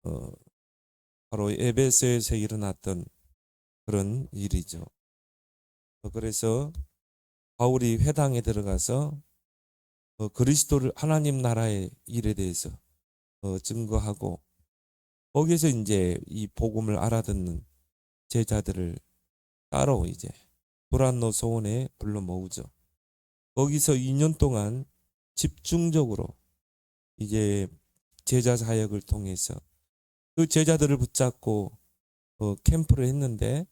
어, 바로 에베소에서 일어났던 그런 일이죠. 그래서 바울이 회당에 들어가서 그리스도를 하나님 나라의 일에 대해서 증거하고 거기에서 이제 이 복음을 알아듣는 제자들을 따로 이제 도란노 소원에 불러 모으죠. 거기서 2년 동안 집중적으로 이제 제자 사역을 통해서 그 제자들을 붙잡고 캠프를 했는데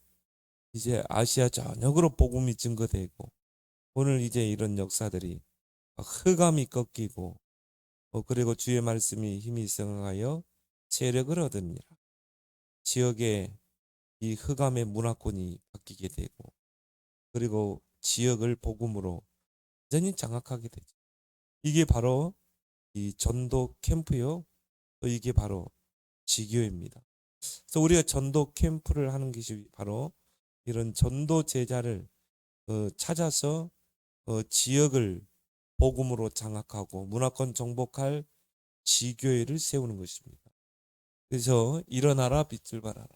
이제 아시아 전역으로 복음이 증거되고 오늘 이제 이런 역사들이 흑암이 꺾이고 그리고 주의 말씀이 힘이 성하여 세력을 얻으니라. 지역에 이 흑암의 문화권이 바뀌게 되고 그리고 지역을 복음으로 완전히 장악하게 되죠. 이게 바로 이 전도 캠프요. 또 이게 바로 지교입니다. 그래서 우리가 전도 캠프를 하는 것이 바로 이런 전도 제자를 찾아서 지역을 복음으로 장악하고 문화권 정복할 지교회를 세우는 것입니다. 그래서 일어나라 빛을 발하라.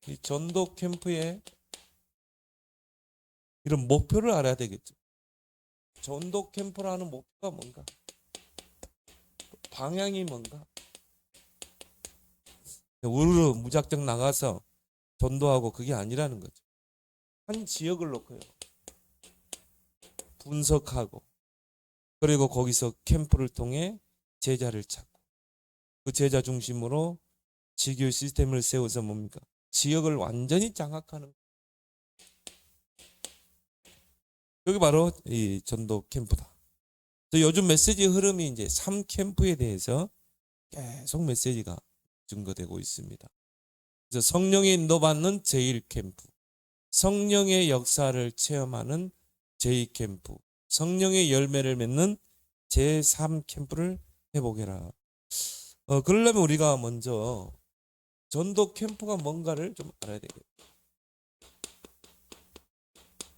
이 전도 캠프의 이런 목표를 알아야 되겠죠. 전도 캠프라는 목표가 뭔가? 방향이 뭔가? 우르르 무작정 나가서 전도하고 그게 아니라는 거죠. 한 지역을 놓고요. 분석하고 그리고 거기서 캠프를 통해 제자를 찾고 그 제자 중심으로 지교 시스템을 세워서 뭡니까? 지역을 완전히 장악하는 여기 바로 이 전도 캠프다. 요즘 메시지 흐름이 이제 3캠프에 대해서 계속 메시지가 증거되고 있습니다. 그래서 성령의 인도받는 제1캠프, 성령의 역사를 체험하는 제2캠프, 성령의 열매를 맺는 제3캠프를 해보게라. 그러려면 우리가 먼저 전도 캠프가 뭔가를 좀 알아야 되겠죠.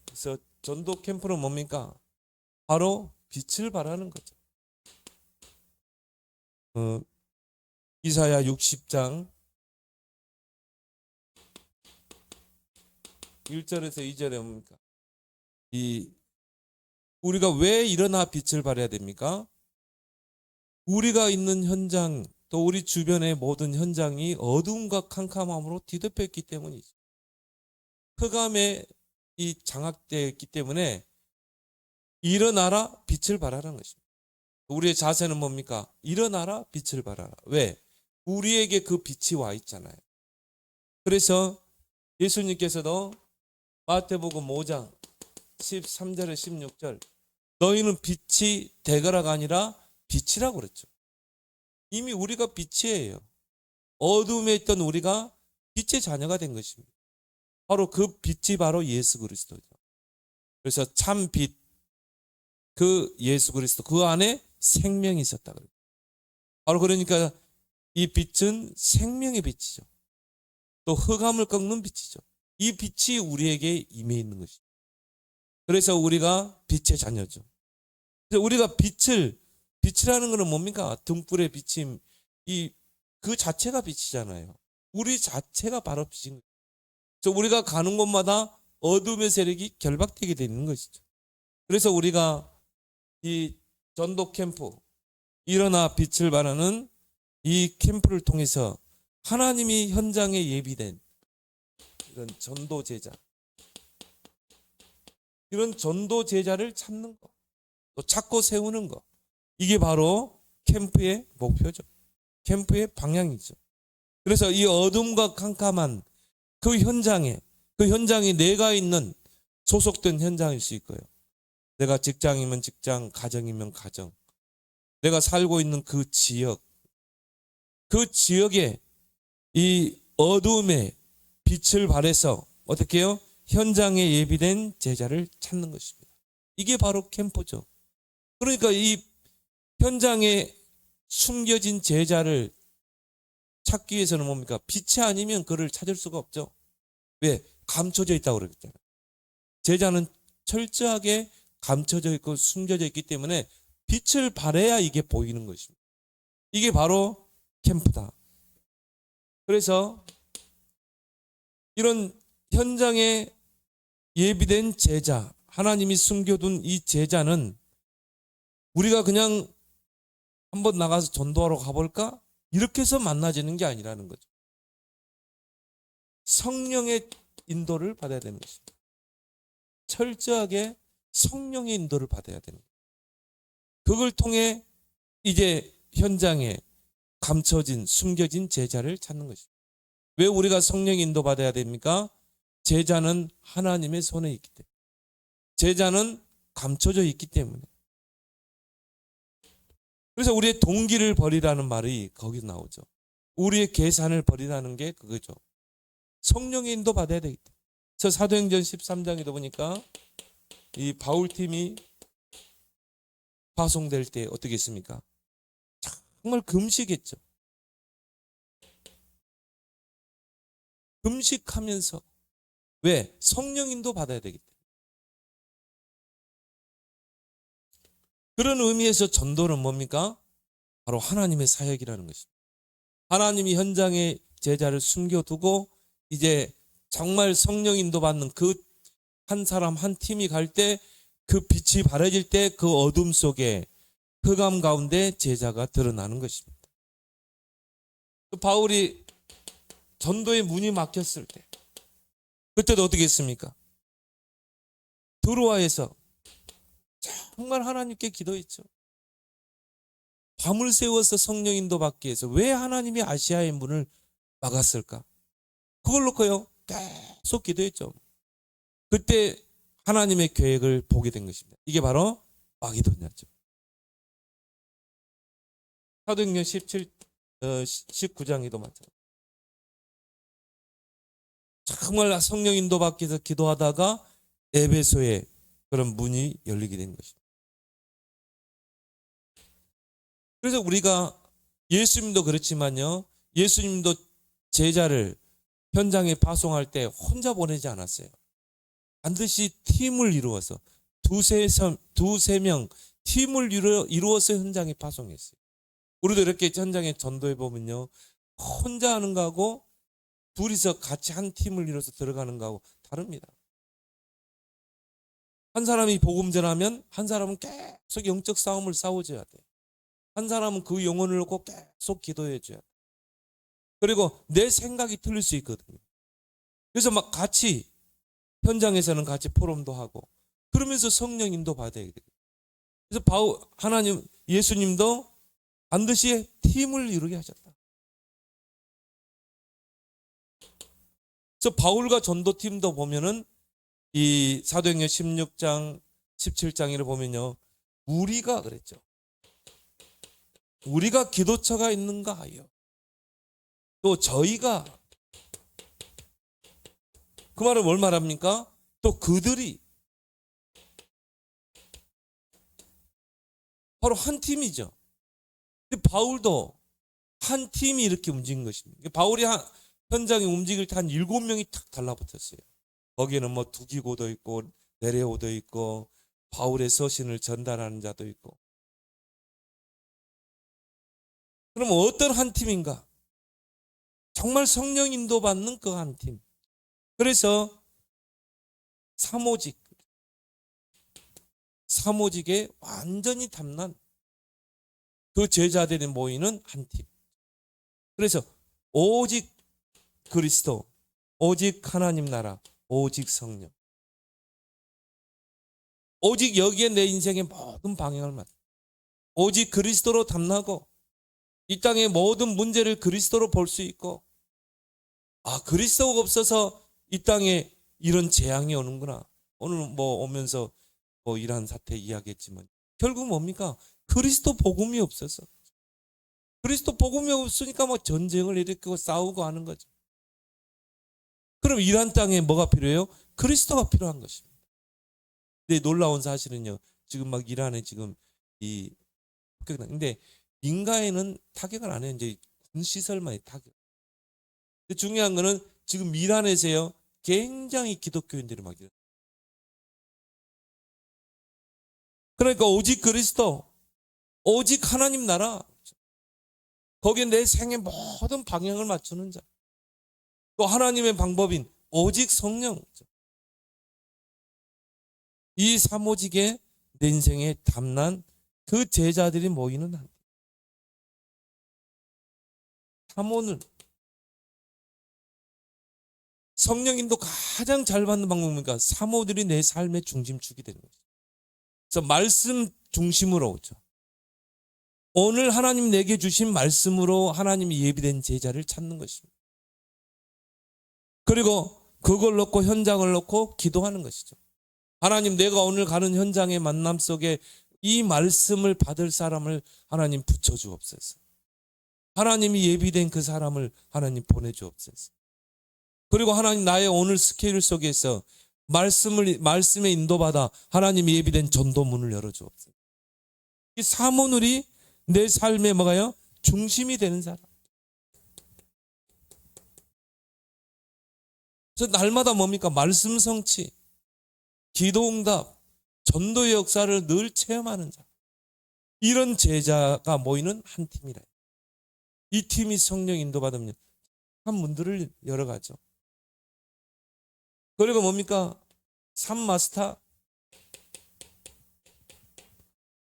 그래서 전도 캠프는 뭡니까? 바로 빛을 발하는 거죠. 이사야 60장 1절에서 2절에 뭡니까? 우리가 왜 일어나 빛을 발해야 됩니까? 우리가 있는 현장 또 우리 주변의 모든 현장이 어두움과 캄캄함으로 뒤덮였기 때문이죠. 흑암에 장악되어 있기 때문에 일어나라 빛을 발하라는 것입니다. 우리의 자세는 뭡니까? 일어나라 빛을 발하라. 왜? 우리에게 그 빛이 와 있잖아요. 그래서 예수님께서도 마태복음 5장 13절에 16절 너희는 빛이 되거라가 아니라 빛이라고 그랬죠. 이미 우리가 빛이에요. 어둠에 있던 우리가 빛의 자녀가 된 것입니다. 바로 그 빛이 바로 예수 그리스도죠. 그래서 참 빛, 그 예수 그리스도, 그 안에 생명이 있었다. 바로 그러니까 이 빛은 생명의 빛이죠. 또 흑암을 꺾는 빛이죠. 이 빛이 우리에게 임해 있는 것이죠. 그래서 우리가 빛의 자녀죠. 그래서 우리가 빛이라는 것은 뭡니까? 등불의 비침, 그 자체가 빛이잖아요. 우리 자체가 바로 빛인 거죠. 그래서 우리가 가는 곳마다 어둠의 세력이 결박되게 되는 것이죠. 그래서 우리가 이 전도 캠프, 일어나 빛을 발하는 이 캠프를 통해서 하나님이 현장에 예비된 이런 전도 제자, 이런 전도 제자를 찾는 것, 또 찾고 세우는 것, 이게 바로 캠프의 목표죠. 캠프의 방향이죠. 그래서 이 어둠과 캄캄한 그 현장이 내가 있는 소속된 현장일 수 있고요. 내가 직장이면 직장, 가정이면 가정, 내가 살고 있는 그 지역에 이 어둠의 빛을 발해서 어떻게 해요? 현장에 예비된 제자를 찾는 것입니다. 이게 바로 캠프죠. 그러니까 이 현장에 숨겨진 제자를 찾기 위해서는 뭡니까? 빛이 아니면 그를 찾을 수가 없죠. 왜? 감춰져 있다고 그랬잖아요. 제자는 철저하게 감춰져 있고 숨겨져 있기 때문에 빛을 발해야 이게 보이는 것입니다. 이게 바로 캠프다. 그래서 이런 현장에 예비된 제자, 하나님이 숨겨둔 이 제자는 우리가 그냥 한번 나가서 전도하러 가볼까? 이렇게 해서 만나지는 게 아니라는 거죠. 성령의 인도를 받아야 되는 것입니다. 철저하게 성령의 인도를 받아야 되는 거예요. 그걸 통해 이제 현장에 감춰진, 숨겨진 제자를 찾는 것입니다. 왜 우리가 성령 인도 받아야 됩니까? 제자는 하나님의 손에 있기 때문에. 제자는 감춰져 있기 때문에. 그래서 우리의 동기를 버리라는 말이 거기서 나오죠. 우리의 계산을 버리라는 게 그거죠. 성령의 인도 받아야 되기 때문에. 저 사도행전 13장에도 보니까 이 바울팀이 파송될 때 어떻게 했습니까? 정말 금식했죠. 금식하면서. 왜? 성령 인도 받아야 되기 때문에. 그런 의미에서 전도는 뭡니까? 바로 하나님의 사역이라는 것입니다. 하나님이 현장에 제자를 숨겨두고 이제 정말 성령 인도 받는 그 한 사람 한 팀이 갈 때 그 빛이 바래질 때 그 어둠 속에 흑암 가운데 제자가 드러나는 것입니다. 바울이 전도의 문이 막혔을 때 그때도 어떻게 했습니까? 드로아에서 정말 하나님께 기도했죠. 밤을 새워서 성령 인도 받기 위해서 왜 하나님이 아시아의 문을 막았을까? 그걸 놓고요 계속 기도했죠. 그때 하나님의 계획을 보게 된 것입니다. 이게 바로 마게도냐죠. 사도행전 19장에도 마찬가지. 정말 성령 인도 받기 위해서 기도하다가 에베소에 그런 문이 열리게 된 것입니다. 그래서 우리가 예수님도 그렇지만요. 예수님도 제자를 현장에 파송할 때 혼자 보내지 않았어요. 반드시 팀을 이루어서 두세 명 팀을 이루어서 현장에 파송했어요. 우리도 이렇게 현장에 전도해 보면요. 혼자 하는 거하고 둘이서 같이 한 팀을 이뤄서 들어가는 거하고 다릅니다. 한 사람이 복음 전하면 한 사람은 계속 영적 싸움을 싸워줘야 돼요. 한 사람은 그 영혼을 놓고 계속 기도해 줘야 돼요. 그리고 내 생각이 틀릴 수 있거든요. 그래서 막 같이 현장에서는 같이 포럼도 하고 그러면서 성령 인도 받아야 돼요. 그래서 하나님 예수님도 반드시 팀을 이루게 하셨다. 그래서 바울과 전도팀도 보면은 이 사도행전 16장 17장을 보면요. 우리가 그랬죠. 우리가 기도처가 있는가 하여. 또 저희가 그 말은 뭘 말합니까? 또 그들이 바로 한 팀이죠. 근데 바울도 한 팀이 이렇게 움직인 것입니다. 바울이 현장에 움직일 때 한 7명이 탁 달라붙었어요. 거기에는 뭐 두기고도 있고 네레오도 있고 바울의 서신을 전달하는 자도 있고. 그럼 어떤 한 팀인가? 정말 성령 인도 받는 그 한 팀. 그래서 사모직에 완전히 탐난 그 제자들이 모이는 한 팀. 그래서 오직 그리스도, 오직 하나님 나라, 오직 성령. 오직 여기에 내 인생의 모든 방향을 맡아. 오직 그리스도로 탐나고 이 땅의 모든 문제를 그리스도로 볼 수 있고 그리스도가 없어서 이 땅에 이런 재앙이 오는구나. 오늘 뭐 오면서 뭐 이러한 사태 이야기했지만 결국 뭡니까? 그리스도 복음이 없어서. 그리스도 복음이 없으니까 뭐 전쟁을 일으키고 싸우고 하는 거죠. 그럼 이란 땅에 뭐가 필요해요? 그리스도가 필요한 것입니다. 근데 놀라운 사실은요. 지금 막 이란에 지금 이 근데 민가에는 타격을 안 해요. 이제 군시설만 타격. 근데 중요한 거는 지금 이란에서요. 굉장히 기독교인들이 막 이래요. 그러니까 오직 그리스도, 오직 하나님 나라. 거기에 내 생의 모든 방향을 맞추는 자. 또 하나님의 방법인 오직 성령. 이 사모직에 내 인생에 담난 그 제자들이 모이는 한. 사모는 성령님도 가장 잘 받는 방법이니까 사모들이 내 삶의 중심축이 되는 거죠. 그래서 말씀 중심으로 오죠. 오늘 하나님 내게 주신 말씀으로 하나님이 예비된 제자를 찾는 것입니다. 그리고 그걸 놓고 현장을 놓고 기도하는 것이죠. 하나님, 내가 오늘 가는 현장의 만남 속에 이 말씀을 받을 사람을 하나님 붙여주옵소서. 하나님이 예비된 그 사람을 하나님 보내주옵소서. 그리고 하나님, 나의 오늘 스케일 속에서 말씀에 인도받아 하나님이 예비된 전도문을 열어주옵소서. 이 사모늘이 내 삶에 뭐가요? 중심이 되는 사람. 그래서 날마다 뭡니까? 말씀 성취, 기도응답, 전도의 역사를 늘 체험하는 자. 이런 제자가 모이는 한 팀이라. 이 팀이 성령 인도받으면 한 문들을 열어가죠. 그리고 뭡니까? 삶 마스터.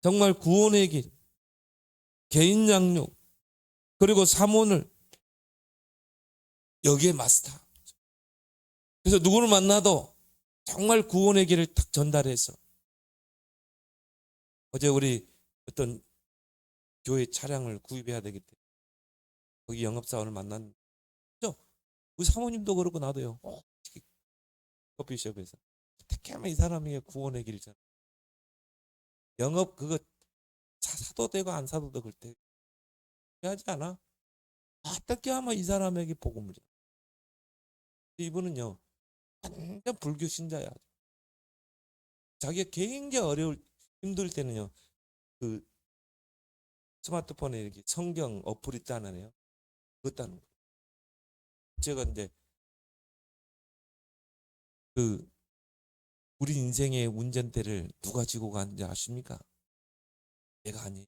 정말 구원의 길, 개인 양육, 그리고 사모늘, 여기에 마스터. 그래서 누구를 만나도 정말 구원의 길을 딱 전달해서. 어제 우리 어떤 교회 차량을 구입해야 되기 때문에 거기 영업사원을 만났는데, 우리 사모님도 그렇고 나도요. 커피숍에서 어떻게 하면 이 사람에게 구원의 길을 전. 영업 그거 사도 되고 안 사도 되고 그럴 때 하지 않아? 어떻게 하면 이 사람에게 복음을 전. 이분은요, 완전 불교 신자야. 자기가 굉장히 힘들 때는요, 그 스마트폰에 이렇게 성경 어플 있잖아요. 그것 하는 거예요. 제가 이제 우리 인생의 운전대를 누가 쥐고 가는지 아십니까? 내가 아니.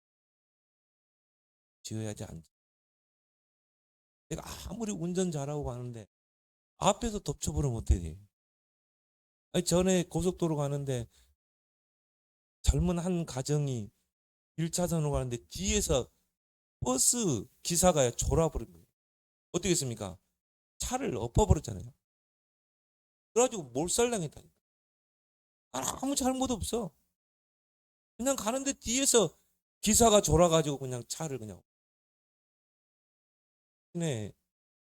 지어야지 안. 내가 아무리 운전 잘하고 가는데 앞에서 덮쳐버리면 어떡해. 전에 고속도로 가는데 젊은 한 가정이 1차선으로 가는데 뒤에서 버스 기사가 졸아버린 거예요. 어떻게 했습니까? 차를 엎어버렸잖아요. 그래가지고 몰살당했다니까. 아무 잘못 없어. 그냥 가는데 뒤에서 기사가 졸아가지고 그냥 차를 그냥.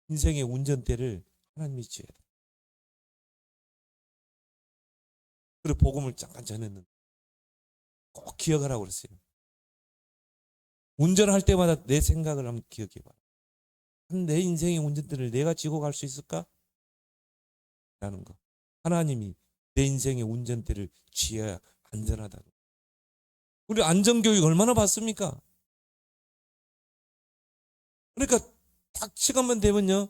인생의 운전대를 하나님이 지어야 돼. 그리고 복음을 잠깐 전했는데 꼭 기억하라고 그랬어요. 운전할 때마다 내 생각을 한번 기억해봐. 내 인생의 운전대를 내가 지고 갈 수 있을까? 라는 거. 하나님이 내 인생의 운전대를 쥐어야 안전하다는 거. 우리 안전교육 얼마나 받습니까? 그러니까 딱 시간만 되면요,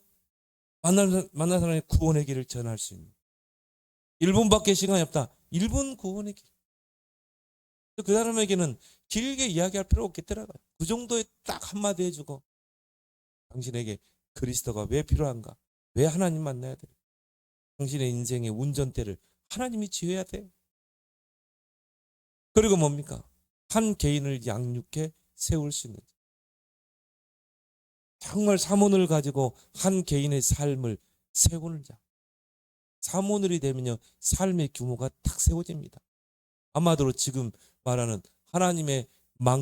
만난 사람의 구원의 길을 전할 수 있는. 1분밖에 시간이 없다. 1분 구원의 길. 그 사람에게는 길게 이야기할 필요 없겠더라고요. 그 정도에 딱 한마디 해주고, 당신에게 그리스도가 왜 필요한가? 왜 하나님 만나야 돼? 당신의 인생의 운전대를 하나님이 지어야 돼. 그리고 뭡니까? 한 개인을 양육해 세울 수 있는. 정말 사모를 가지고 한 개인의 삶을 세우는 자. 사모늘이 되면요, 삶의 규모가 탁 세워집니다. 아마도 지금 말하는 하나님의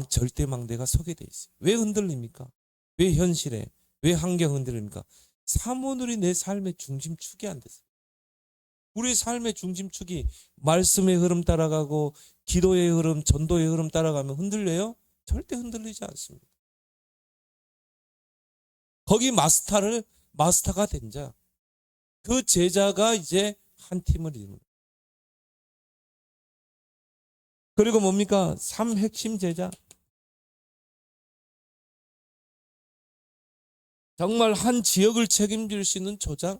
절대망대가 서게 돼 있어요. 왜 흔들립니까? 왜 현실에, 왜 환경 흔들립니까? 사모늘이 내 삶의 중심축이 안 됐어요. 우리 삶의 중심축이 말씀의 흐름 따라가고 기도의 흐름, 전도의 흐름 따라가면 흔들려요? 절대 흔들리지 않습니다. 거기 마스터가 된 자, 그 제자가 이제 한 팀을 이루는. 그리고 뭡니까? 3핵심 제자. 정말 한 지역을 책임질 수 있는 조장.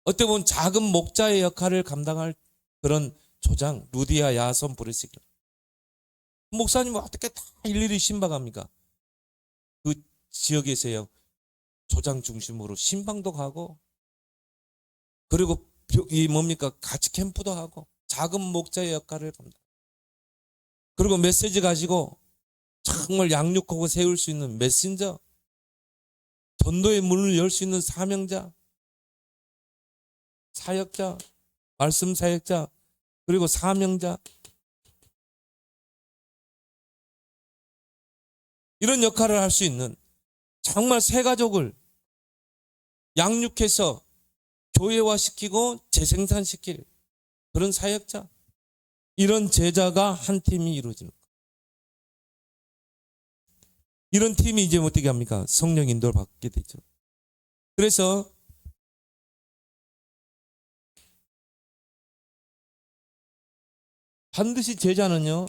어떻게 보면 작은 목자의 역할을 감당할 그런 조장. 루디아, 야손, 브레스기. 목사님은 어떻게 다 일일이 신방합니까? 그 지역에서요, 조장 중심으로 신방도 가고, 그리고 이 뭡니까? 같이 캠프도 하고, 작은 목자의 역할을 합니다. 그리고 메시지 가지고 정말 양육하고 세울 수 있는 메신저, 전도의 문을 열 수 있는 사명자, 사역자, 말씀 사역자, 그리고 사명자, 이런 역할을 할 수 있는 정말 새 가족을 양육해서 교회화시키고 재생산시킬 그런 사역자, 이런 제자가 한 팀이 이루어지는 거예요. 이런 팀이 이제 어떻게 합니까? 성령 인도를 받게 되죠. 그래서 반드시 제자는요,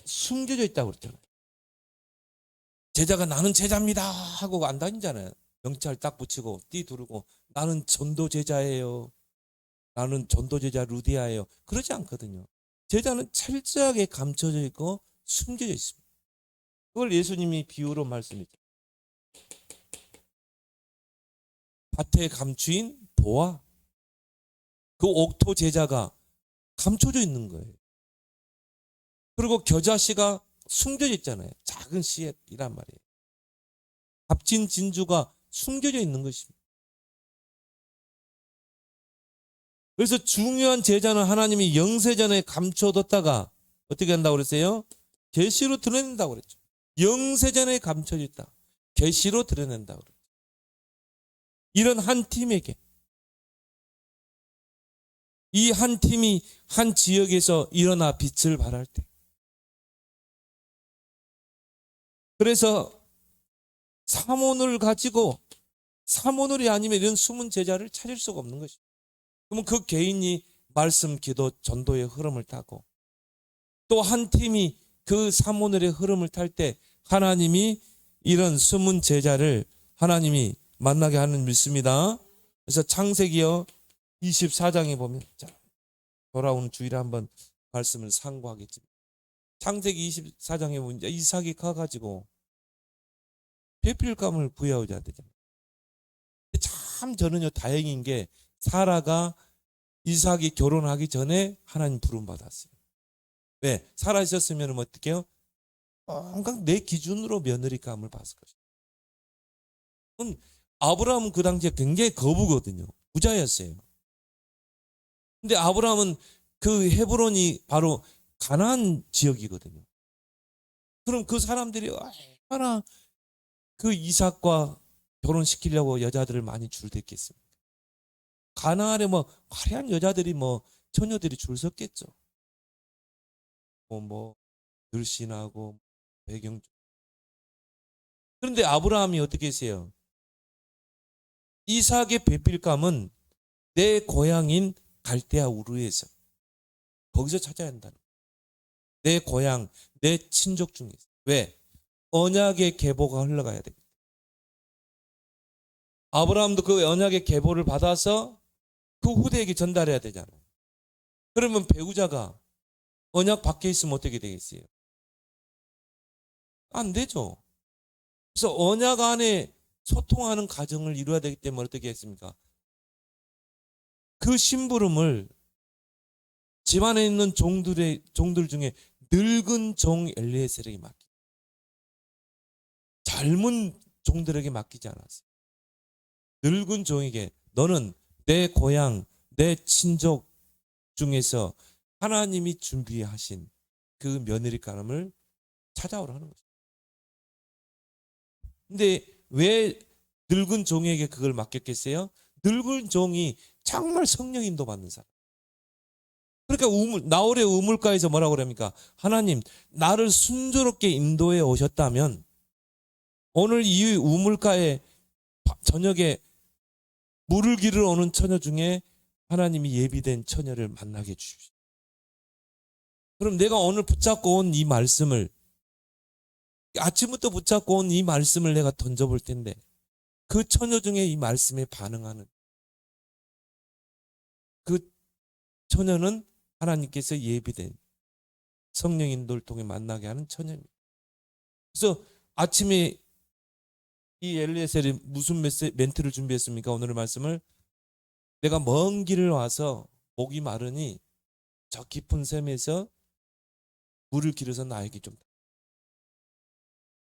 숨겨져 있다고 그랬잖아요. 제자가 나는 제자입니다 하고 안 다니잖아요. 명찰 딱 붙이고 띠 두르고 나는 전도 제자예요. 나는 전도 제자 루디아예요. 그러지 않거든요. 제자는 철저하게 감춰져 있고 숨겨져 있습니다. 그걸 예수님이 비유로 말씀했죠. 밭에 감추인 보화. 그 옥토 제자가 감춰져 있는 거예요. 그리고 겨자씨가 숨겨져 있잖아요. 작은 씨앗이란 말이에요. 값진 진주가 숨겨져 있는 것입니다. 그래서 중요한 제자는 하나님이 영세전에 감춰뒀다가 어떻게 한다고 그랬어요? 계시로 드러낸다고 그랬죠. 영세전에 감춰져 있다. 계시로 드러낸다고 그랬죠. 이런 한 팀에게, 이 한 팀이 한 지역에서 일어나 빛을 발할 때, 그래서 사모를 가지고 사모늘이 아니면 이런 숨은 제자를 찾을 수가 없는 것입니다. 그러면 그 개인이 말씀, 기도, 전도의 흐름을 타고 또 한 팀이 그 사모늘의 흐름을 탈 때 하나님이 이런 숨은 제자를 하나님이 만나게 하는 믿습니다. 그래서 창세기요 24장에 보면, 자, 돌아오는 주일에 한번 말씀을 상고하겠지만, 창세기 24장에 보면 이삭이 가가지고 배필감을 구해오자 되잖아요. 참 저는요 다행인 게 사라가 이삭이 결혼하기 전에 하나님 부름 받았어요. 왜? 사라 있었으면 어떻게 해요? 뭔가 내 기준으로 며느리감을 봤을 것이에요. 아브라함은 그 당시에 굉장히 거부거든요. 부자였어요. 근데 아브라함은 그 헤브론이 바로 가나안 지역이거든요. 그럼 그 사람들이 얼마나 그 이삭과 결혼시키려고 여자들을 많이 줄댔겠습니까? 가나안에 뭐 화려한 여자들이 뭐 처녀들이 줄 섰겠죠. 늘씬하고 배경. 그런데 아브라함이 어떻게 했어요? 이삭의 배필감은 내 고향인 갈대아 우르에서, 거기서 찾아야 한다는 거예요. 내 고향, 내 친족 중에서. 왜? 언약의 계보가 흘러가야 됩니다. 아브라함도 그 언약의 계보를 받아서 그 후대에게 전달해야 되잖아요. 그러면 배우자가 언약 밖에 있으면 어떻게 되겠어요? 안 되죠. 그래서 언약 안에 소통하는 가정을 이루어야 되기 때문에 어떻게 했습니까? 그 심부름을 집안에 있는 종들 중에 늙은 종 엘리에셀에게 맡기, 젊은 종들에게 맡기지 않았어요. 늙은 종에게 너는 내 고향, 내 친족 중에서 하나님이 준비하신 그 며느리감을 찾아오라는 거죠. 근데 왜 늙은 종에게 그걸 맡겼겠어요? 늙은 종이 정말 성령 인도 받는 사람. 그러니까 나홀의 우물가에서 뭐라고 그럽니까? 하나님, 나를 순조롭게 인도해 오셨다면 오늘 이 우물가에 저녁에 물을 기르러 오는 처녀 중에 하나님이 예비된 처녀를 만나게 해주십시오. 그럼 내가 오늘 붙잡고 온 이 말씀을, 아침부터 붙잡고 온 이 말씀을 내가 던져볼 텐데 그 처녀 중에 이 말씀에 반응하는 그 처녀는 하나님께서 예비된 성령 인도를 통해 만나게 하는 처녀입니다. 그래서 아침에 이 엘리에셀이 무슨 멘트를 준비했습니까? 오늘의 말씀을, 내가 먼 길을 와서 목이 마르니 저 깊은 샘에서 물을 길어서 나에게 좀.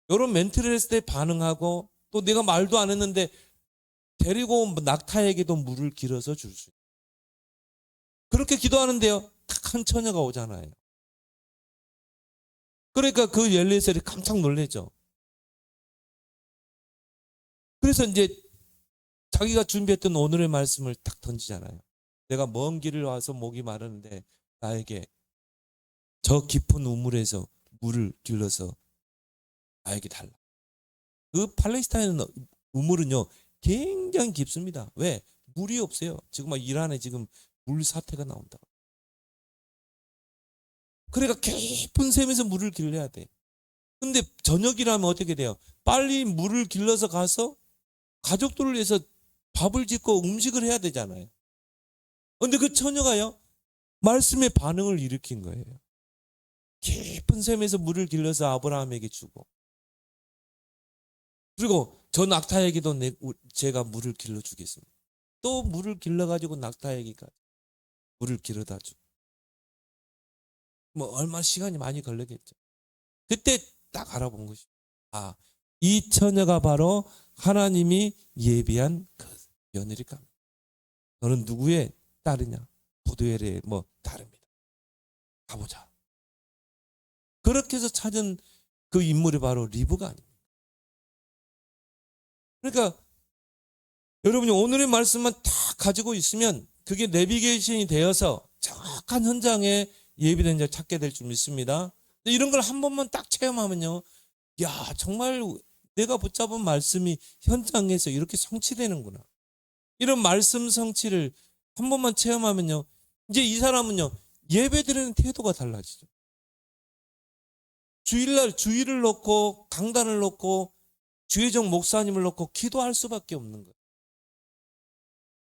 이런 멘트를 했을 때 반응하고, 또 내가 말도 안 했는데 데리고 온 낙타에게도 물을 길어서 줄 수 있어요. 그렇게 기도하는데요, 딱 한 처녀가 오잖아요. 그러니까 그 엘리에셀이 깜짝 놀라죠. 그래서 이제 자기가 준비했던 오늘의 말씀을 딱 던지잖아요. 내가 먼 길을 와서 목이 마르는데 나에게 저 깊은 우물에서 물을 길러서 나에게 달라. 그 팔레스타인 우물은요 굉장히 깊습니다. 왜? 물이 없어요. 지금 막 이란에 지금 물 사태가 나온다. 그러니까 깊은 샘에서 물을 길러야 돼. 근데 저녁이라면 어떻게 돼요? 빨리 물을 길러서 가서 가족들을 위해서 밥을 짓고 음식을 해야 되잖아요. 근데 그 처녀가요 말씀의 반응을 일으킨 거예요. 깊은 샘에서 물을 길러서 아브라함에게 주고, 그리고 저 낙타에게도 제가 물을 길러 주겠습니다. 또 물을 길러 가지고 낙타에게가 물을 길어다 주고, 뭐 얼마 시간이 많이 걸리겠죠. 그때 딱 알아본 것이, 아, 이 처녀가 바로 하나님이 예비한 그 며느리가. 너는 누구의 딸이냐? 부두엘의 뭐 딸입니다. 가보자. 그렇게 해서 찾은 그 인물이 바로 리브가 아닙니까? 그러니까 여러분이 오늘의 말씀만 다 가지고 있으면 그게 내비게이션이 되어서 정확한 현장에 예비된 자 찾게 될 줄 믿습니다. 이런 걸 한 번만 딱 체험하면요, 야, 정말 내가 붙잡은 말씀이 현장에서 이렇게 성취되는구나. 이런 말씀 성취를 한 번만 체험하면요, 이제 이 사람은요 예배드리는 태도가 달라지죠. 주일날 주일을 놓고 강단을 놓고 주의종 목사님을 놓고 기도할 수밖에 없는 거예요.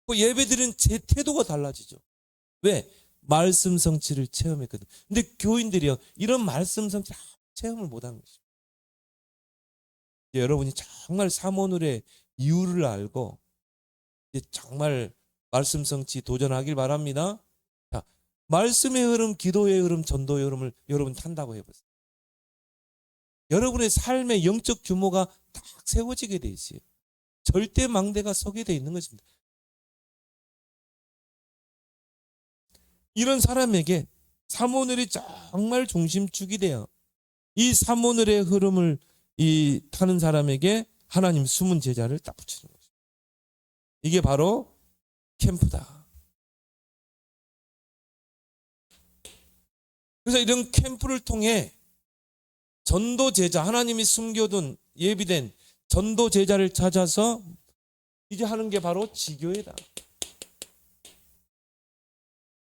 그 예배드리는 제 태도가 달라지죠. 왜? 말씀 성취를 체험했거든. 근데 교인들이요 이런 말씀 성취를 체험을 못한 것입니다. 여러분이 정말 사모늘의 이유를 알고 이제 정말 말씀 성취 도전하길 바랍니다. 자, 말씀의 흐름, 기도의 흐름, 전도의 흐름을 여러분 탄다고 해보세요. 여러분의 삶의 영적 규모가 딱 세워지게 돼 있어요. 절대 망대가 서게 돼 있는 것입니다. 이런 사람에게 사모늘이 정말 중심축이 돼요. 이 사모늘의 흐름을 타는 사람에게 하나님 숨은 제자를 딱 붙이는 거죠. 이게 바로 캠프다. 그래서 이런 캠프를 통해 전도 제자, 하나님이 숨겨둔 예비된 전도 제자를 찾아서 이제 하는 게 바로 지교회다.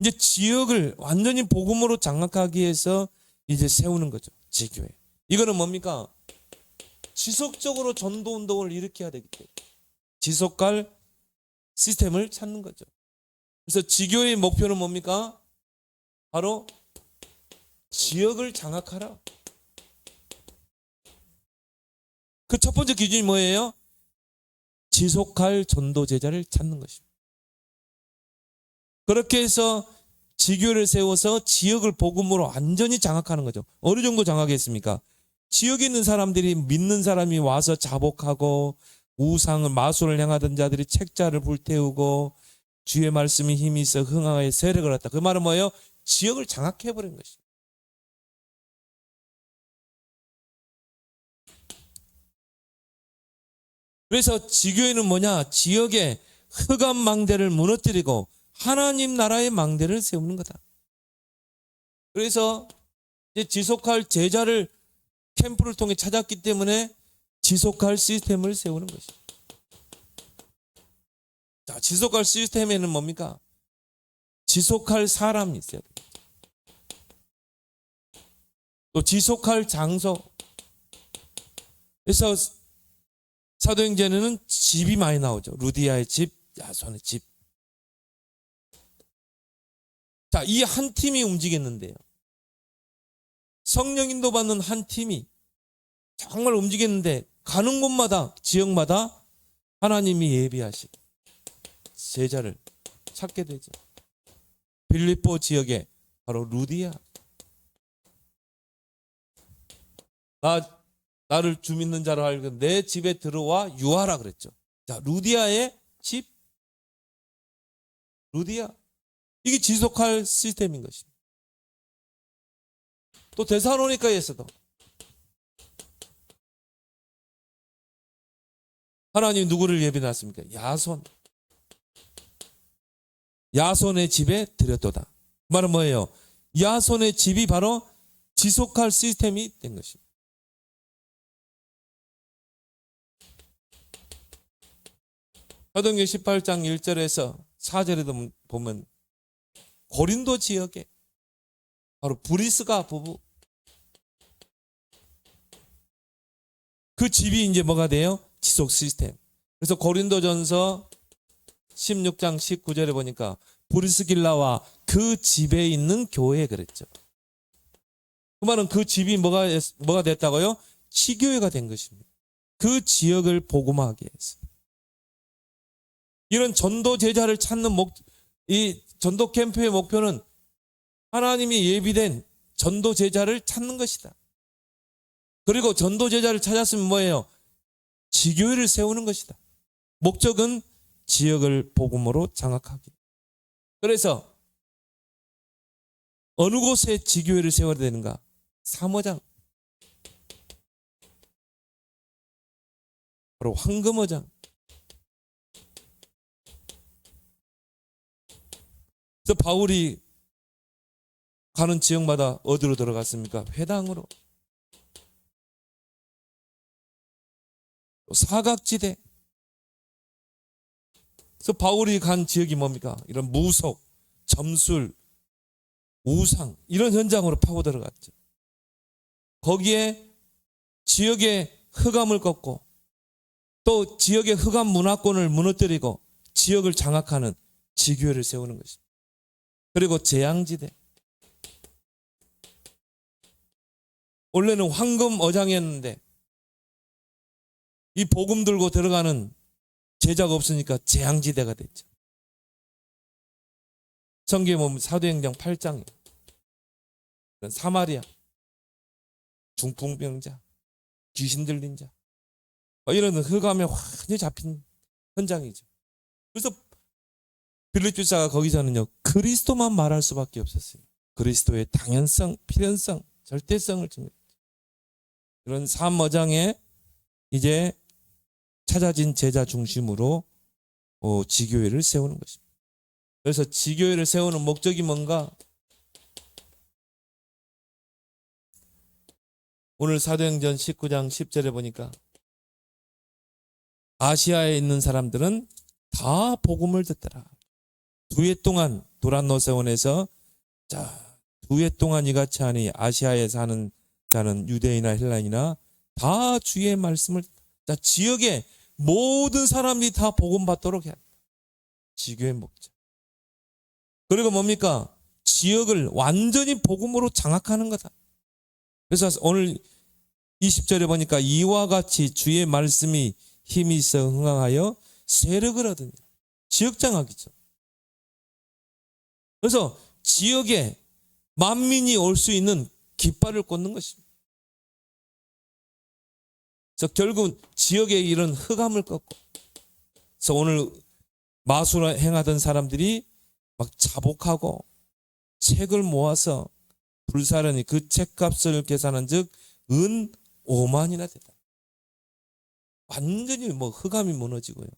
이제 지역을 완전히 복음으로 장악하기 위해서 이제 세우는 거죠. 지교회. 이거는 뭡니까? 지속적으로 전도 운동을 일으켜야 되기 때문에 지속할 시스템을 찾는 거죠. 그래서 지교회의 목표는 뭡니까? 바로 지역을 장악하라. 그 첫 번째 기준이 뭐예요? 지속할 전도 제자를 찾는 것입니다. 그렇게 해서 지교를 세워서 지역을 복음으로 완전히 장악하는 거죠. 어느 정도 장악했습니까? 지역에 있는 사람들이 믿는 사람이 와서 자복하고 우상을 마술을 행하던 자들이 책자를 불태우고 주의 말씀이 힘이 있어 흥하에 세력을 얻다. 그 말은 뭐예요? 지역을 장악해버린 것이죠. 그래서 지교회는 뭐냐? 지역의 흑암 망대를 무너뜨리고 하나님 나라의 망대를 세우는 거다. 그래서 이제 지속할 제자를 캠프를 통해 찾았기 때문에 지속할 시스템을 세우는 것이죠. 자, 지속할 시스템에는 뭡니까? 지속할 사람이 있어야 돼요. 또 지속할 장소. 그래서 사도행전에는 집이 많이 나오죠. 루디아의 집, 야손의 집. 자, 이 한 팀이 움직였는데요. 성령 인도받는 한 팀이 정말 움직였는데 가는 곳마다 지역마다 하나님이 예비하신 제자를 찾게 되죠. 빌립보 지역에 바로 루디아. 나를 주 믿는 자로 알고 내 집에 들어와 유하라 그랬죠. 자, 루디아의 집. 루디아. 이게 지속할 시스템인 것입니다. 또 데살로니가에서도 하나님 누구를 예비놨습니까? 야손. 야손의 집에 들였도다. 그 말은 뭐예요? 야손의 집이 바로 지속할 시스템이 된 것입니다. 사도행전 18장 1절에서 4절에도 보면 고린도 지역에 바로 브리스가 부부 그 집이 이제 뭐가 돼요? 지속 시스템. 그래서 고린도전서 16장 19절에 보니까 브리스길라와 그 집에 있는 교회 그랬죠. 그 말은 그 집이 뭐가 됐다고요? 치교회가 된 것입니다. 그 지역을 복음화하기 위해서. 이런 전도 제자를 찾는 이 전도 캠프의 목표는 하나님이 예비된 전도 제자를 찾는 것이다. 그리고 전도 제자를 찾았으면 뭐예요? 지교회를 세우는 것이다. 목적은 지역을 복음으로 장악하기. 그래서 어느 곳에 지교회를 세워야 되는가? 사모장. 바로 황금어장. 그래서 바울이 가는 지역마다 어디로 들어갔습니까? 회당으로. 사각지대. 그래서 바울이 간 지역이 뭡니까? 이런 무속, 점술, 우상 이런 현장으로 파고 들어갔죠. 거기에 지역의 흑암을 꺾고 또 지역의 흑암 문화권을 무너뜨리고 지역을 장악하는 지교회를 세우는 것입니다. 그리고 재앙지대. 원래는 황금어장이었는데 이 복음 들고 들어가는 제자가 없으니까 재앙지대가 됐죠. 성경에 보면 사도행전 8장에 사마리아, 중풍병자, 귀신 들린 자 이런 흑암에 완전히 잡힌 현장이죠. 그래서 빌립보자가 거기서는요 그리스도만 말할 수밖에 없었어요. 그리스도의 당연성, 필연성, 절대성을 증명했죠. 이런 사모장에 이제 찾아진 제자 중심으로 지교회를 세우는 것입니다. 그래서 지교회를 세우는 목적이 뭔가? 오늘 사도행전 19장 10절에 보니까 아시아에 있는 사람들은 다 복음을 듣더라. 2해 동안 도란노세원에서 자 2해 동안 이같이 하니 아시아에 사는 자는 유대인이나 헬라인이나 다 주의 말씀을 자 지역에 모든 사람이 다 복음 받도록 해야 합니다. 지교의 목적. 그리고 뭡니까? 지역을 완전히 복음으로 장악하는 거다. 그래서 오늘 20절에 보니까 이와 같이 주의 말씀이 힘이 있어 흥황하여 세력을 얻으니 지역 장악이죠. 그래서 지역에 만민이 올 수 있는 깃발을 꽂는 것입니다. 그래서 결국은 지역에 이런 흑암을 꺾고 그래서 오늘 마술을 행하던 사람들이 막 자복하고 책을 모아서 불사르니 그 책값을 계산한 즉 은 5만이나 되다. 완전히 흑암이 무너지고요.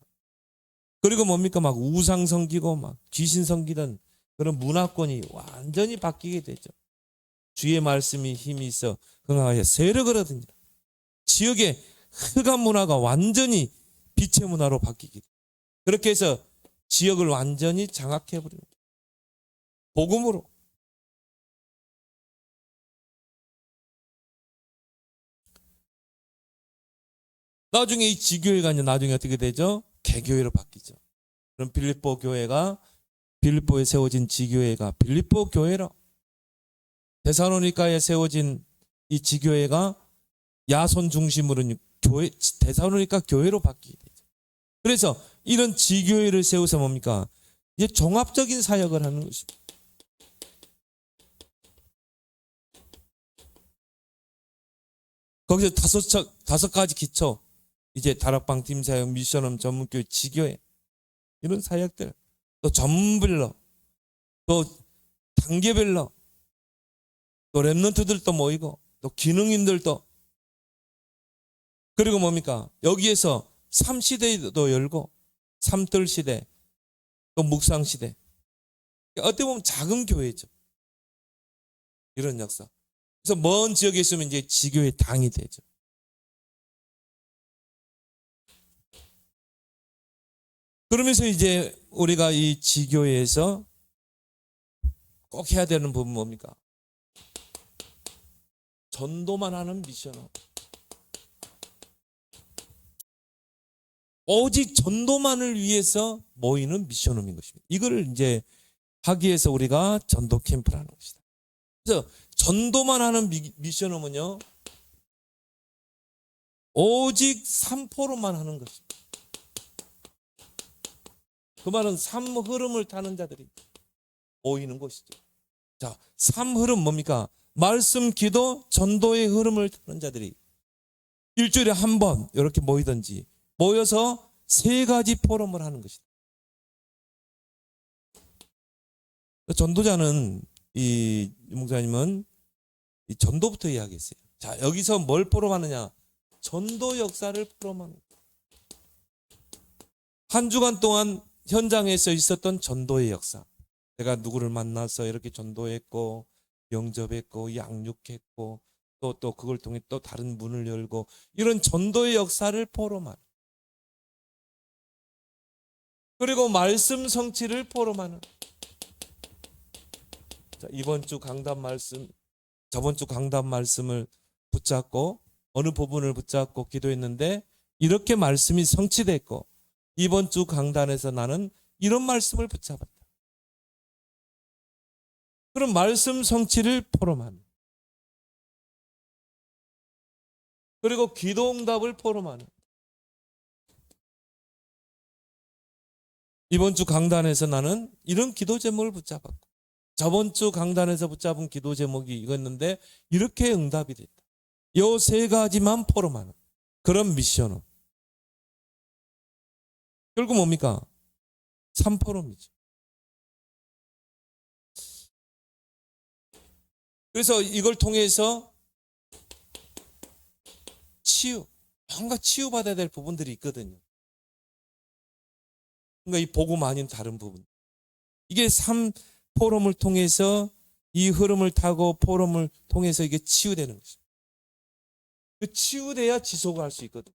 그리고 뭡니까? 막 우상 섬기고 막 귀신 섬기던 그런 문화권이 완전히 바뀌게 되죠. 주의 말씀이 힘이 있어 흥하여 세력을 얻으니라. 지역의 흑암 문화가 완전히 빛의 문화로 바뀌게 돼요. 그렇게 해서 지역을 완전히 장악해버립니다. 복음으로. 나중에 이 지교회가 이제 나중에 어떻게 되죠? 개교회로 바뀌죠. 그럼 빌립보 교회가 빌립보에 세워진 지교회가 빌립보 교회로 데살로니가에 세워진 이 지교회가 야손 중심으로 교회, 데살로니가 교회로 바뀌게 되죠. 그래서 이런 지교회를 세워서 뭡니까? 이제 종합적인 사역을 하는 것입니다. 거기서 다섯 가지 기초, 이제 다락방 팀 사역, 미션홈, 전문교회, 지교회, 이런 사역들, 또 전문별로, 또 단계별로, 또 랩런트들도 모이고, 또 기능인들도, 그리고 뭡니까? 여기에서 3시대도 열고, 3뜰 시대, 또 묵상 시대. 어떻게 보면 작은 교회죠. 이런 역사. 그래서 먼 지역에 있으면 이제 지교의 당이 되죠. 그러면서 이제 우리가 이 지교회에서 꼭 해야 되는 부분은 뭡니까? 전도만 하는 미션업. 오직 전도만을 위해서 모이는 미션홈인 것입니다. 이걸 이제 하기 위해서 우리가 전도 캠프를 하는 것이다. 그래서 전도만 하는 미션홈은요, 오직 삼포로만 하는 것입니다. 그 말은 삶 흐름을 타는 자들이 모이는 곳이죠. 자, 삶 흐름 뭡니까? 말씀, 기도, 전도의 흐름을 타는 자들이 일주일에 한 번 이렇게 모이든지 모여서 3가지 포럼을 하는 것이다. 전도자는 이 목사님은 이 전도부터 이야기했어요. 자, 여기서 뭘 포럼하느냐? 전도 역사를 포럼하는 거예요. 한 주간 동안 현장에서 있었던 전도의 역사. 내가 누구를 만나서 이렇게 전도했고, 영접했고, 양육했고, 또 그걸 통해 또 다른 문을 열고, 이런 전도의 역사를 포럼하는. 그리고 말씀 성취를 포럼하는. 자, 이번 주 강단 말씀, 저번 주 강단 말씀을 붙잡고 어느 부분을 붙잡고 기도했는데 이렇게 말씀이 성취됐고, 이번 주 강단에서 나는 이런 말씀을 붙잡았다. 그럼 말씀 성취를 포럼하는. 그리고 기도응답을 포럼하는. 이번 주 강단에서 나는 이런 기도 제목을 붙잡았고, 저번 주 강단에서 붙잡은 기도 제목이 이거였는데 이렇게 응답이 됐다. 이 3가지만 포럼하는 그런 미션은 결국 뭡니까? 3포럼이죠. 그래서 이걸 통해서 뭔가 치유받아야 될 부분들이 있거든요. 그러니까 이 복음 아닌 다른 부분. 이게 3포럼을 통해서 이 흐름을 타고 포럼을 통해서 이게 치유되는 것입니다. 그 치유돼야 지속할 수 있거든요.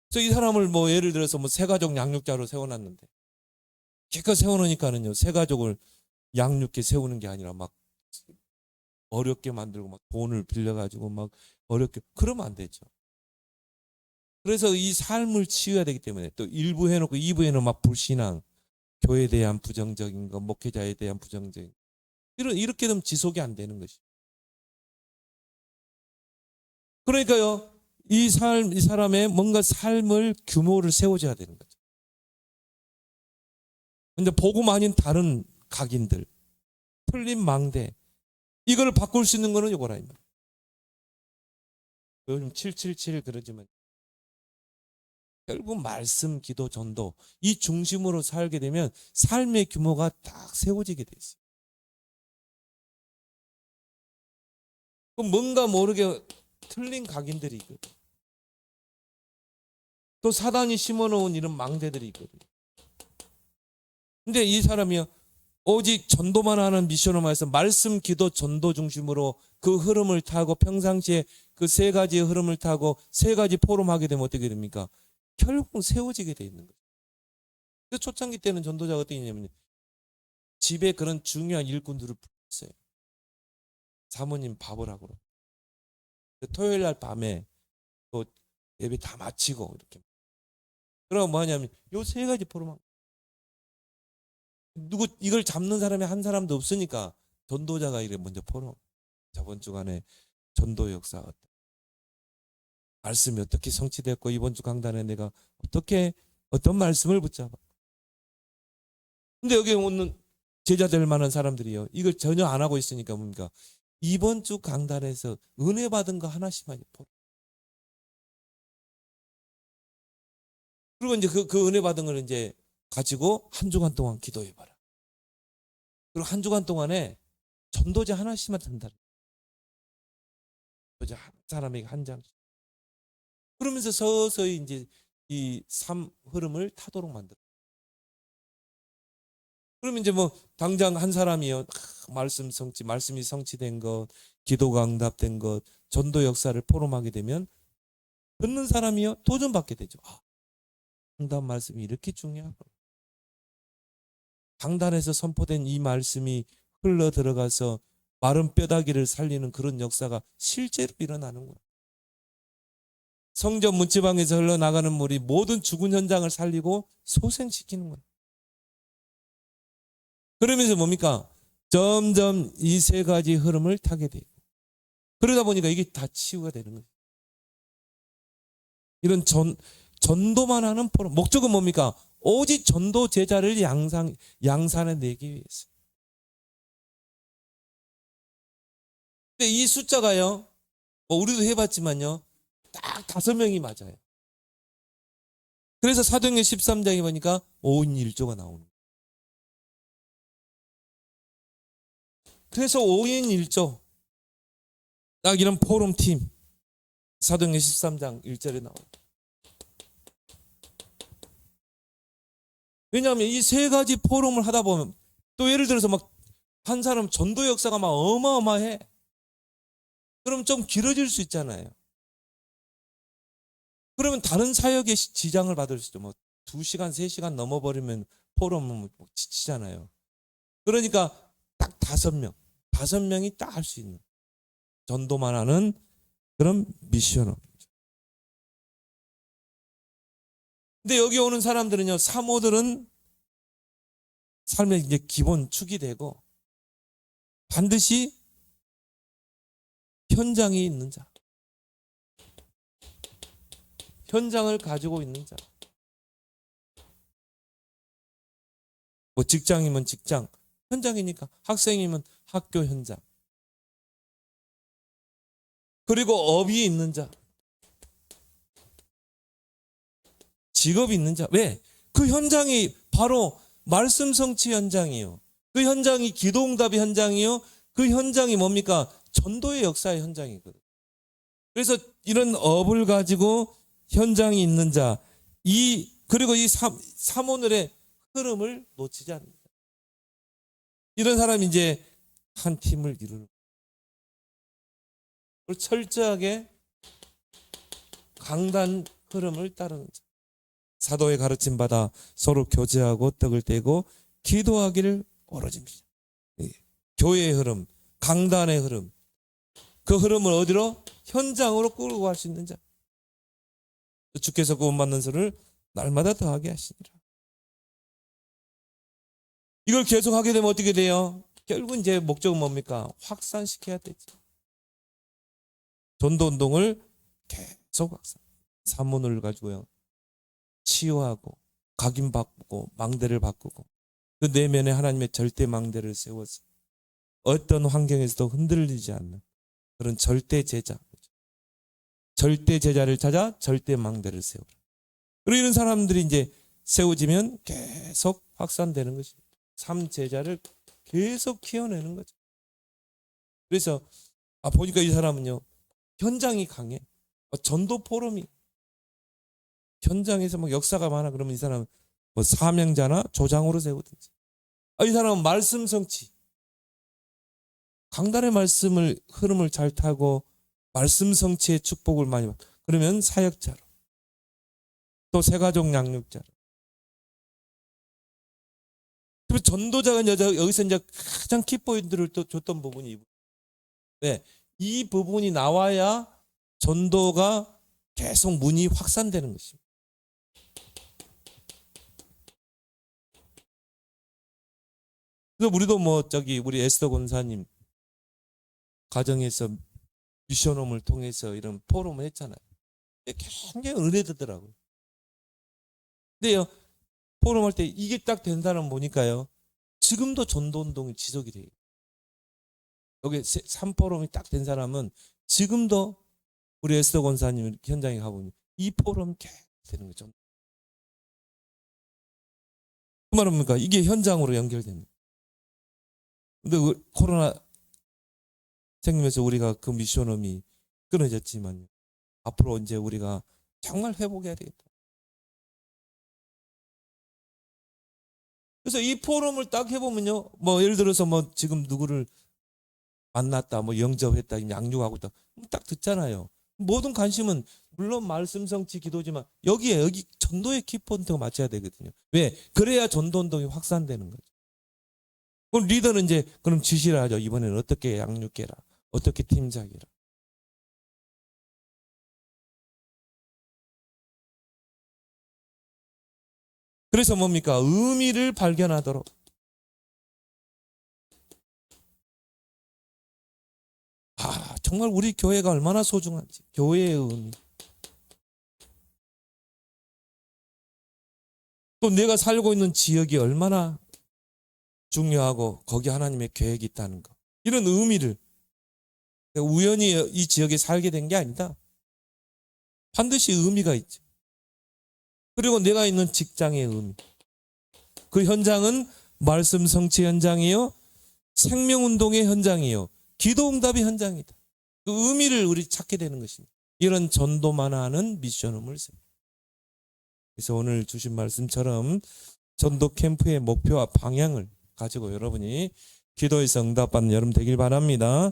그래서 이 사람을 뭐 예를 들어서 뭐 새가족 양육자로 세워놨는데 기껏 세워놓으니까는요, 새가족을 양육해 세우는 게 아니라 막 어렵게 만들고 막 돈을 빌려가지고 막 어렵게, 그러면 안 되죠. 그래서 이 삶을 치유해야 되기 때문에 또 1부 해놓고 2부에는 막 불신앙, 교회에 대한 부정적인 거, 목회자에 대한 부정적인 이렇게 되면 지속이 안 되는 것이. 그러니까요, 이 사람의 뭔가 삶을 규모를 세워줘야 되는 거죠. 근데 복음 아닌 다른 각인들, 틀린 망대, 이걸 바꿀 수 있는 거는 이거라. 요즘 777 그러지만 결국 말씀, 기도, 전도 이 중심으로 살게 되면 삶의 규모가 딱 세워지게 돼 있어요. 그럼 뭔가 모르게 틀린 각인들이 있거든. 또 사단이 심어놓은 이런 망대들이 있거든. 근데 이 사람이요, 오직 전도만 하는 미션으로만 말씀, 기도, 전도 중심으로 그 흐름을 타고 평상시에 그 3가지의 흐름을 타고 3가지 포럼하게 되면 어떻게 됩니까? 결국 세워지게 돼 있는 거예요. 초창기 때는 전도자가 어떻게 했냐면 집에 그런 중요한 일꾼들을 불렀어요. 사모님 밥을 하고. 토요일 날 밤에 또 예배 다 마치고 이렇게. 그럼 뭐 하냐면 요 3가지 포럼하고. 누구 이걸 잡는 사람이 한 사람도 없으니까 전도자가 이래 먼저 포럼. 저번 주간에 전도 역사 말씀이 어떻게 성취됐고 이번 주 강단에 내가 어떻게 어떤 말씀을 붙잡아. 근데 여기 오는 제자 될 만한 사람들이요. 이걸 전혀 안 하고 있으니까 뭡니까? 이번 주 강단에서 은혜 받은 거 하나씩만 포럼. 그리고 이제 그 은혜 받은 걸 이제 가지고 한 주간 동안 기도해봐라. 그리고 한 주간 동안에 전도자 하나씩만 든다. 전도자 한 사람에게 한 장씩. 그러면서 서서히 이제 이 삶 흐름을 타도록 만들어. 그러면 이제 뭐 당장 한 사람이요. 말씀이 성취된 것, 기도가 응답된 것, 전도 역사를 포럼하게 되면 듣는 사람이요. 도전받게 되죠. 강단 말씀이 이렇게 중요하구나. 강단에서 선포된 이 말씀이 흘러 들어가서 마른 뼈다귀를 살리는 그런 역사가 실제로 일어나는구나. 성전 문지방에서 흘러나가는 물이 모든 죽은 현장을 살리고 소생시키는구나. 그러면서 뭡니까? 점점 이 세 가지 흐름을 타게 돼요. 그러다 보니까 이게 다 치유가 되는 거예요. 이런 전도만 하는 포럼. 목적은 뭡니까? 오직 전도 제자를 양산해 내기 위해서. 근데 이 숫자가요, 뭐 우리도 해봤지만요, 딱 5명이 맞아요. 그래서 사도행전 13장에 보니까 5인 1조가 나오는 거예요. 그래서 5인 1조, 딱 이런 포럼팀, 사도행전 13장 1절에 나와요. 왜냐하면 이 세 가지 포럼을 하다 보면 또 예를 들어서 막 한 사람 전도 역사가 막 어마어마해. 그럼 좀 길어질 수 있잖아요. 그러면 다른 사역에 지장을 받을 수 있죠. 뭐 2시간, 3시간 넘어버리면 포럼은 지치잖아요. 그러니까 딱 5명, 5명이 딱 할 수 있는 전도만 하는 그런 미션업이죠. 근데 여기 오는 사람들은요, 사모들은 삶의 이제 기본 축이 되고 반드시 현장이 있는 자, 현장을 가지고 있는 자. 뭐 직장이면 직장, 현장이니까 학생이면 학교 현장. 그리고 업이 있는 자, 직업이 있는 자. 왜? 그 현장이 바로 말씀 성취 현장이요. 그 현장이 기도응답의 현장이요. 그 현장이 뭡니까? 전도의 역사의 현장이거든. 그래서 이런 업을 가지고 현장이 있는 자, 그리고 이 사모늘의 흐름을 놓치지 않는다. 이런 사람이 이제 한 팀을 이루는 거예요. 철저하게 강단 흐름을 따르는 자. 사도의 가르침 받아 서로 교제하고 떡을 떼고 기도하기를 오로지입니다. 교회의 흐름, 강단의 흐름, 그 흐름을 어디로? 현장으로 끌고 갈 수 있는 자. 주께서 구원받는 수를 날마다 더하게 하시니라. 이걸 계속 하게 되면 어떻게 돼요? 결국 이제 목적은 뭡니까? 확산시켜야 되죠. 전도운동을 계속 확산. 산문을 가지고요. 치유하고 각인바꾸고 망대를 바꾸고 그 내면에 하나님의 절대 망대를 세워서 어떤 환경에서도 흔들리지 않는 그런 절대 제자, 절대 제자를 찾아 절대 망대를 세우라. 그리고 이런 사람들이 이제 세워지면 계속 확산되는 것입니다. 삶 제자를 계속 키워내는 거죠. 그래서 보니까 이 사람은요, 현장이 강해. 전도 포럼이 현장에서 막 역사가 많아. 그러면 이 사람은 뭐 사명자나 조장으로 세우든지. 이 사람은 말씀 성취. 강단의 말씀을 흐름을 잘 타고 말씀 성취의 축복을 많이 받고 그러면 사역자로 또 새가족 양육자로. 그리고 전도자가 여기서 이제 가장 키포인트를 또 줬던 부분이 왜? 이 부분이 나와야 전도가 계속 문이 확산되는 것입니다. 그래서 우리도 뭐 우리 에스더 권사님 가정에서 미션홈을 통해서 이런 포럼을 했잖아요. 굉장히 은혜되더라고요. 근데요, 포럼할 때 이게 딱 된 사람 보니까요, 지금도 전도운동이 지속이 돼요. 여기 3포럼이 딱 된 사람은 지금도 우리 에스더 권사님 현장에 가보면 이 포럼이 계속 되는 거죠. 그 말은 뭡니까? 이게 현장으로 연결됩니다. 근데 코로나 생기면서 우리가 그 미션홈이 끊어졌지만 앞으로 이제 우리가 정말 회복해야 되겠다. 그래서 이 포럼을 딱 해보면요, 뭐 예를 들어서 뭐 지금 누구를 만났다, 뭐 영접했다, 양육하고 있다, 딱 듣잖아요. 모든 관심은 물론 말씀 성취 기도지만 여기 전도의 키포인트가 맞춰야 되거든요. 왜? 그래야 전도운동이 확산되는 거죠. 그럼 리더는 이제 그럼 지시를 하죠. 이번에는 어떻게 양육해라, 어떻게 팀 짜기라. 그래서 뭡니까? 의미를 발견하도록. 정말 우리 교회가 얼마나 소중한지, 교회의 의미. 또 내가 살고 있는 지역이 얼마나 중요하고 거기 하나님의 계획이 있다는 거. 이런 의미를 우연히 이 지역에 살게 된 게 아니다. 반드시 의미가 있죠. 그리고 내가 있는 직장의 의미. 그 현장은 말씀 성취 현장이요, 생명운동의 현장이요, 기도응답의 현장이다. 그 의미를 우리 찾게 되는 것입니다. 이런 전도만 하는 미션홈을 씁니다. 그래서 오늘 주신 말씀처럼 전도 캠프의 목표와 방향을 가지고 여러분이 기도에서 응답받는 여러분 되길 바랍니다.